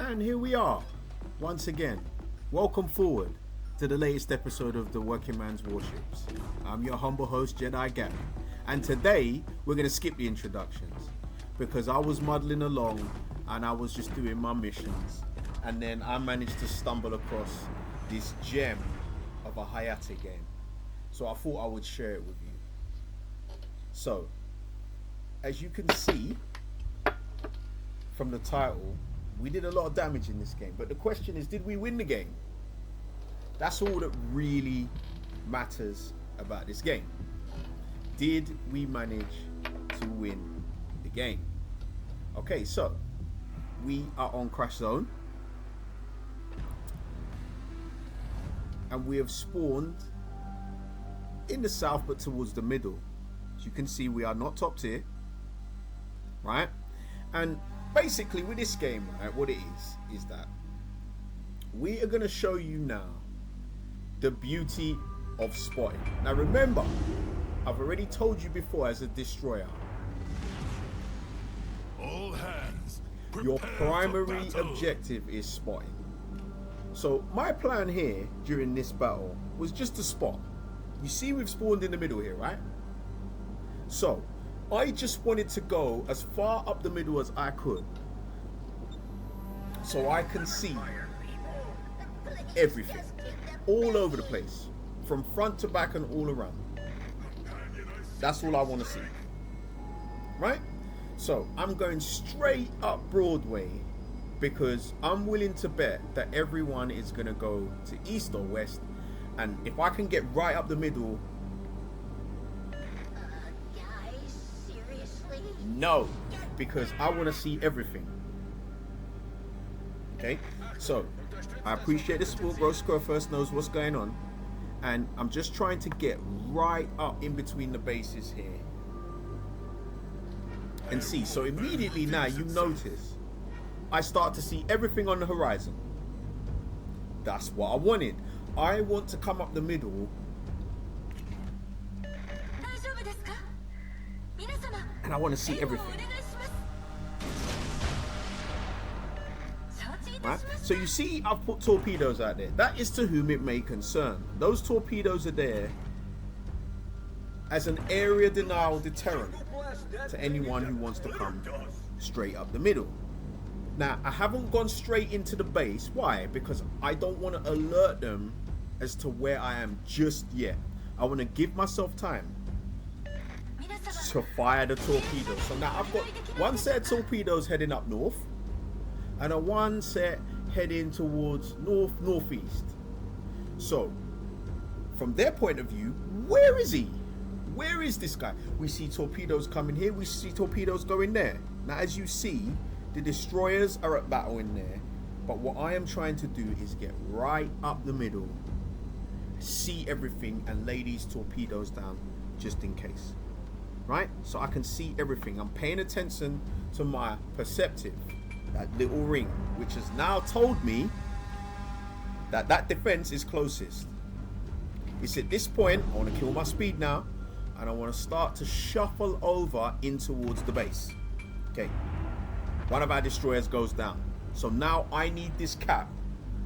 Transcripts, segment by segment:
And here we are, once again. Welcome forward to the latest episode of the Working Man's Warships. I'm your humble host, Jedi Gap. And today, we're going to skip the introductions because I was muddling along and I was just doing my missions. And then I managed to stumble across this gem of a Hayate game. So I thought I would share it with you. So, as you can see from the title, we did a lot of damage in this game. But the question is, did we win the game? That's all that really matters about this game. Did we manage to win the game? Okay, so we are on Crash Zone. And we have spawned in the south, but towards the middle. As you can see, we are not top tier. Right? And basically with this game, right, what it is that we are going to show you now the beauty of spotting. Now remember, I've already told you before, as a destroyer, all hands, your primary objective is spotting. So my plan here during this battle was just to spot. You see we've spawned in the middle here, right? So I just wanted to go as far up the middle as I could so I can see everything all over the place, from front to back and all around. That's all I want to see, right? So I'm going straight up Broadway because I'm willing to bet that everyone is going to go to east or west, and if I can get right up the middle. No, because I want to see everything. Okay, so I appreciate the support. Roscoe first knows what's going on, and I'm just trying to get right up in between the bases here and see. So immediately now you notice I start to see everything on the horizon. That's what I wanted. I want to come up the middle and I want to see everything. Right? So you see I've put torpedoes out there. That is to whom it may concern. Those torpedoes are there as an area denial deterrent to anyone who wants to come straight up the middle. Now I haven't gone straight into the base. Why? Because I don't want to alert them as to where I am just yet. I want to give myself time to fire the torpedoes. So now I've got one set of torpedoes heading up north and a one set heading towards northeast. So from their point of view, where is he? Where is this guy? We see torpedoes coming here, we see torpedoes going there. Now as you see, the destroyers are at battle in there, but what I am trying to do is get right up the middle, see everything, and lay these torpedoes down just in case. Right? So I can see everything. I'm paying attention to my perceptive, that little ring, which has now told me that that defense is closest. It's at this point, I want to kill my speed now, and I want to start to shuffle over in towards the base. Okay. One of our destroyers goes down. So now I need this cap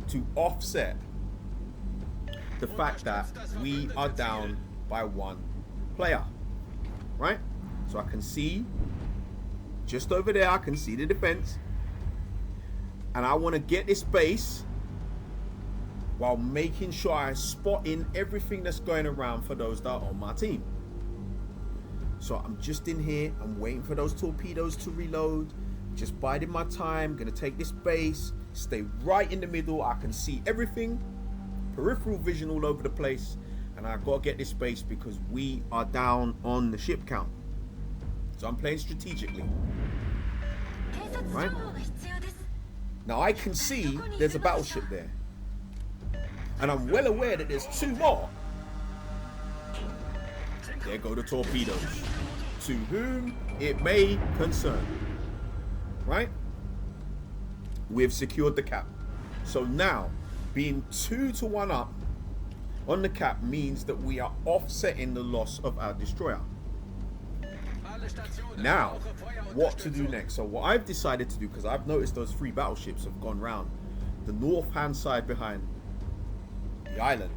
to offset the fact that we are down by one player. Right? So I can see just over there, I can see the defense, and I want to get this base while making sure I spot in everything that's going around for those that are on my team. So I'm just in here, I'm waiting for those torpedoes to reload, just biding my time. Gonna take this base, stay right in the middle. I can see everything, peripheral vision all over the place. And I gotta get this base because we are down on the ship count. So I'm playing strategically. Right? Now I can see there's a battleship there. And I'm well aware that there's two more. There go the torpedoes. To whom it may concern. Right? We've secured the cap. So now, being 2-1 up on the cap means that we are offsetting the loss of our destroyer. Now, what to do next. So what I've decided to do, because I've noticed those 3 battleships have gone round the north hand side behind the island.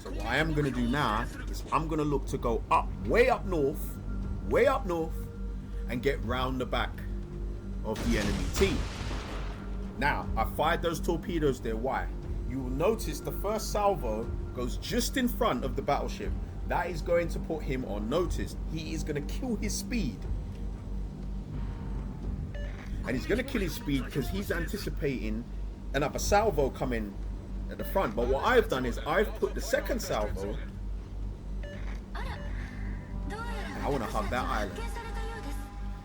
So what I am going to do now is I'm going to look to go up, way up north, and get round the back of the enemy team. Now, I fired those torpedoes there. Why? You will notice the first salvo goes just in front of the battleship. That is going to put him on notice. He is going to kill his speed. And he's going to kill his speed because he's anticipating another salvo coming at the front. But what I've done is I've put the second salvo. And I want to hug that island.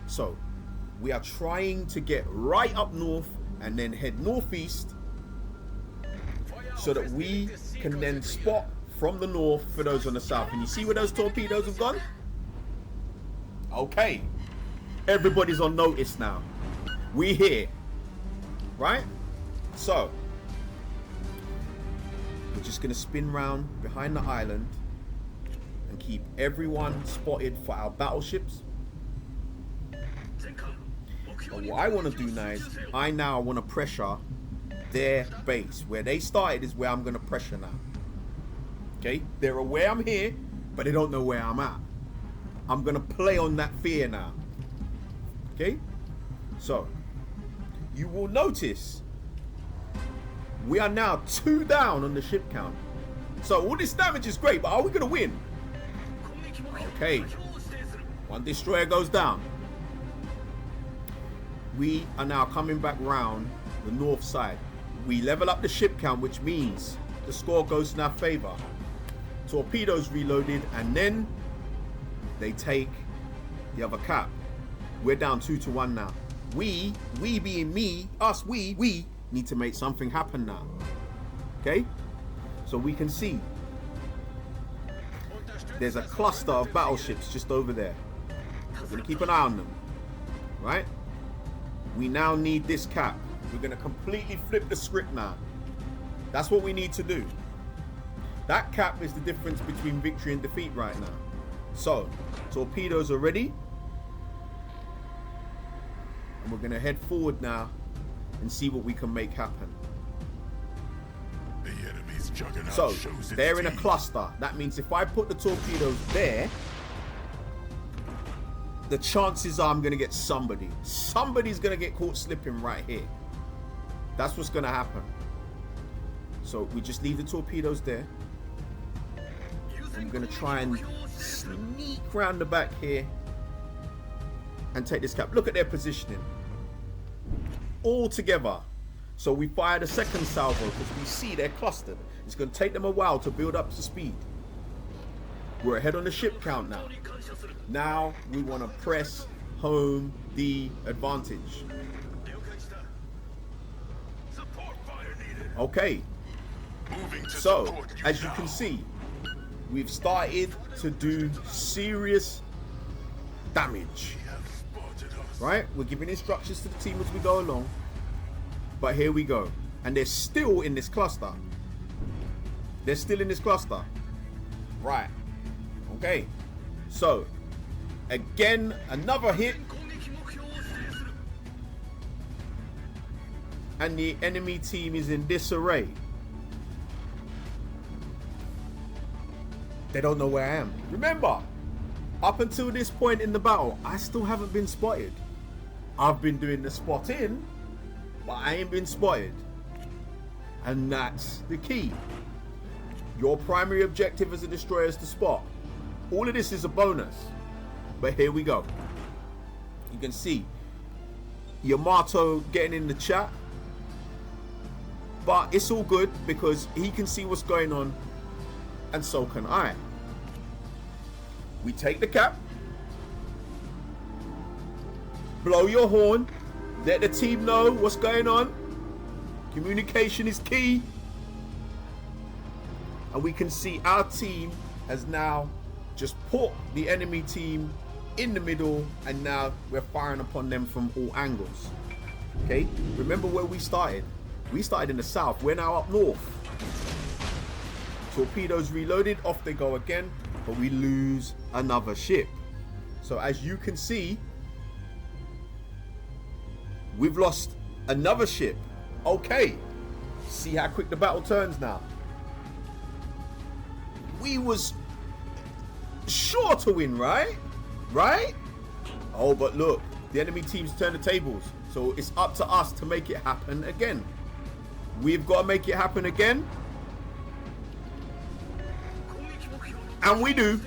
So we are trying to get right up north and then head northeast so that we can then spot from the north for those on the south. And you see where those torpedoes have gone? Okay. Everybody's on notice now. We here. Right? So we're just going to spin round behind the island and keep everyone spotted for our battleships. And what I want to do now is I now want to pressure their base. Where they started is where I'm going to pressure now. Okay? They're aware I'm here, but they don't know where I'm at. I'm going to play on that fear now. Okay? So you will notice we are now 2 down on the ship count. So all this damage is great, but are we going to win? Okay. 1 destroyer goes down. We are now coming back round the north side. We level up the ship count, which means the score goes in our favor. Torpedoes reloaded, and then they take the other cap. We're down 2-1 now. We being me, us, we need to make something happen now. Okay? So we can see there's a cluster of battleships just over there. We're going to keep an eye on them. Right? We now need this cap. We're going to completely flip the script now. That's what we need to do. That cap is the difference between victory and defeat right now. So, torpedoes are ready. And we're going to head forward now and see what we can make happen. The enemy's juggernaut so, shows they're in a teeth. cluster. That means if I put the torpedoes there, the chances are I'm going to get somebody. Somebody's going to get caught slipping right here. That's what's going to happen. So we just leave the torpedoes there. I'm going to try and sneak around the back here and take this cap. Look at their positioning. All together. So we fire the second salvo because we see they're clustered. It's going to take them a while to build up to speed. We're ahead on the ship count now. Now we want to press home the advantage. Okay. So, as you can see, we've started to do serious damage. Right? We're giving instructions to the team as we go along. But here we go. And they're still in this cluster. They're still in this cluster. Right. Okay. So, again, another hit. And the enemy team is in disarray. They don't know where I am. Remember, up until this point in the battle, I still haven't been spotted. I've been doing the spotting, but I ain't been spotted. And that's the key. Your primary objective as a destroyer is to spot. All of this is a bonus. But here we go. You can see Yamato getting in the chat. But it's all good because he can see what's going on, and so can I. We take the cap. Blow your horn. Let the team know what's going on. Communication is key. And we can see our team has now just put the enemy team in the middle, and now we're firing upon them from all angles. Okay? Remember where we started. We started in the south. We're now up north. Torpedoes reloaded. Off they go again. But we lose another ship. So as you can see, We've lost another ship. Okay. See how quick the battle turns now. We was sure to win, right? Right? Oh, but look, the enemy team's turned the tables. So it's up to us to make it happen again. We've got to make it happen again. And we do.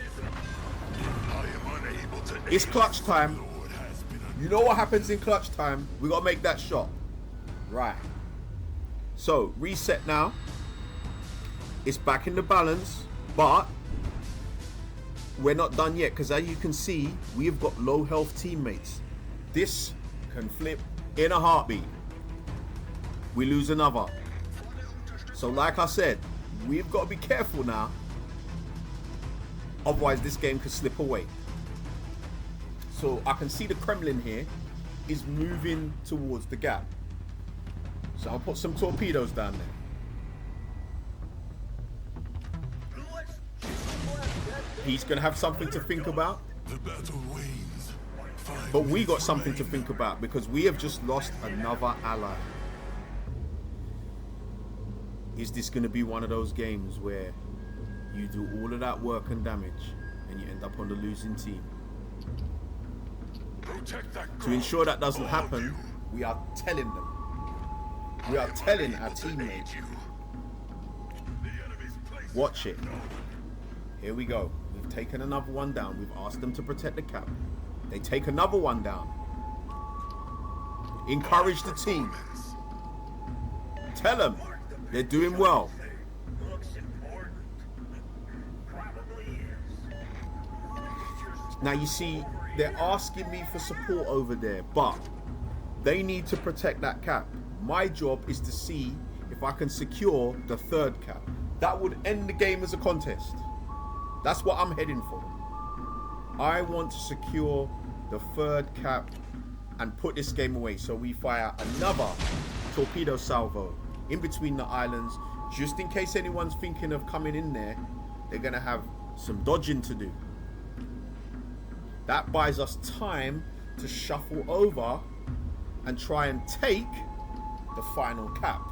It's clutch time. You know what happens in clutch time? We got to make that shot. Right. So, reset now. It's back in the balance. But we're not done yet. Because as you can see, we've got low health teammates. This can flip in a heartbeat. We lose another. So like I said, we've got to be careful now. Otherwise, this game could slip away. So I can see the Kremlin here is moving towards the gap. So I'll put some torpedoes down there. He's going to have something to think about. The battle wanes. But we got something to think about because we have just lost another ally. Is this going to be one of those games where you do all of that work and damage and you end up on the losing team? To ensure that doesn't happen, we are telling them. We are telling our teammates. Watch it. Here we go. We've taken another one down. We've asked them to protect the cap. They take another one down. Encourage the team. Tell them they're doing well. Now you see, they're asking me for support over there, but they need to protect that cap. My job is to see if I can secure the third cap. That would end the game as a contest. That's what I'm heading for. I want to secure the third cap and put this game away. So we fire another torpedo salvo in between the islands, just in case anyone's thinking of coming in there. They're going to have some dodging to do. That buys us time to shuffle over and try and take the final cap.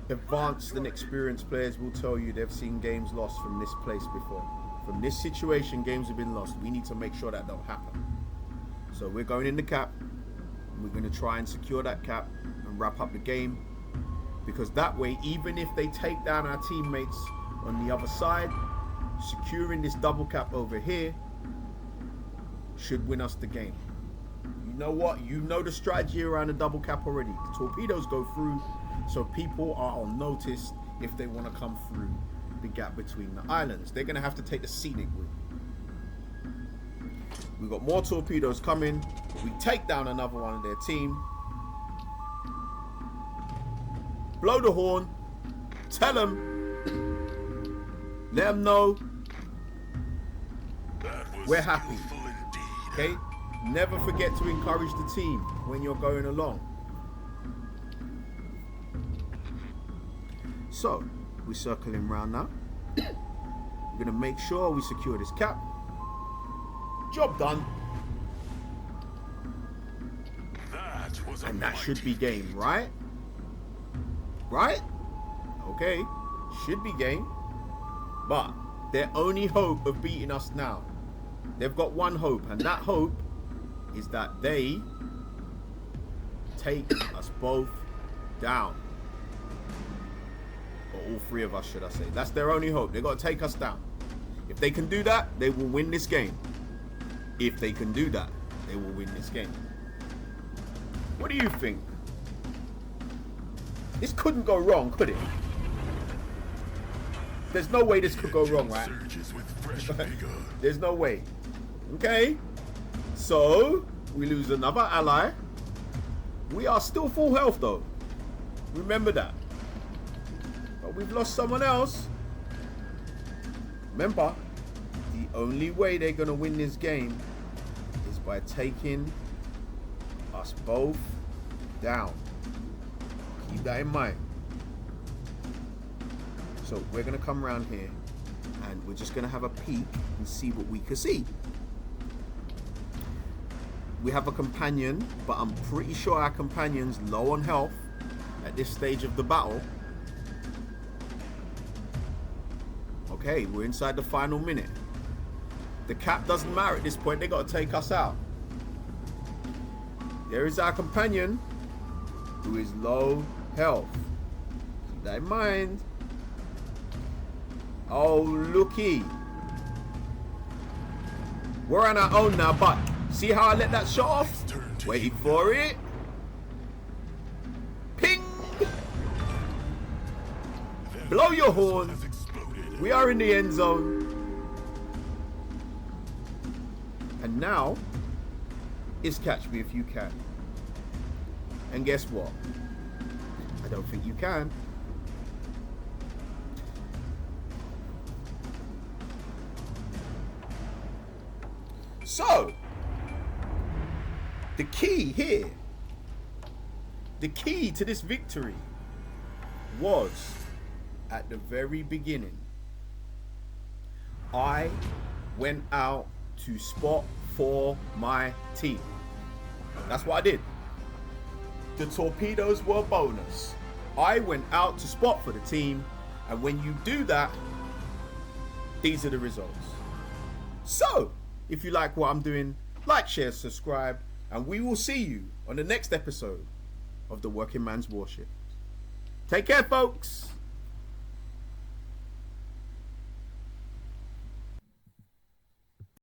Advanced and experienced players will tell you they've seen games lost from this place before. From this situation, games have been lost. We need to make sure that don't happen. So we're going in the cap. We're going to try and secure that cap and wrap up the game. Because that way, even if they take down our teammates on the other side, securing this double cap over here should win us the game. You know what? You know the strategy around the double cap already. The torpedoes go through, so people are on notice if they want to come through the gap between the islands. They're going to have to take the scenic route. We've got more torpedoes coming. We take down another one of their team. Blow the horn. Tell them. Let them know we're happy. Okay? Never forget to encourage the team when you're going along. So, we're circling round now. We're going to make sure we secure this cap. Job done. And that should be game, right? Right? Okay. Should be game. But their only hope of beating us now, they've got one hope, and that hope is that they take us both down. Or all three of us, should I say. That's their only hope. They've got to take us down. If they can do that, they will win this game. If they can do that, they will win this game. What do you think? This couldn't go wrong, could it? There's no way this could go wrong, right? There's no way. Okay. So, we lose another ally. We are still full health, though. Remember that. But we've lost someone else. Remember, the only way they're going to win this game is by taking us both down. Keep that in mind. So we're going to come around here. and we're just gonna have a peek and see what we can see. We have a companion, but I'm pretty sure our companion's low on health at this stage of the battle. Okay, we're inside the final minute. The cap doesn't matter at this point. They got to take us out. There is our companion, who is low health. Keep that in mind. Oh, looky. We're on our own now, but see how I let that shot off? Wait for it. Ping! Blow your horn. We are in the end zone. And now, it's catch me if you can. And guess what? I don't think you can. So, the key here, the key to this victory was at the very beginning. I went out to spot for my team. That's what I did. The torpedoes were a bonus. I went out to spot for the team, and when you do that, these are the results. So, if you like what I'm doing, like, share, subscribe, and we will see you on the next episode of the Working Man's Warships. Take care, folks.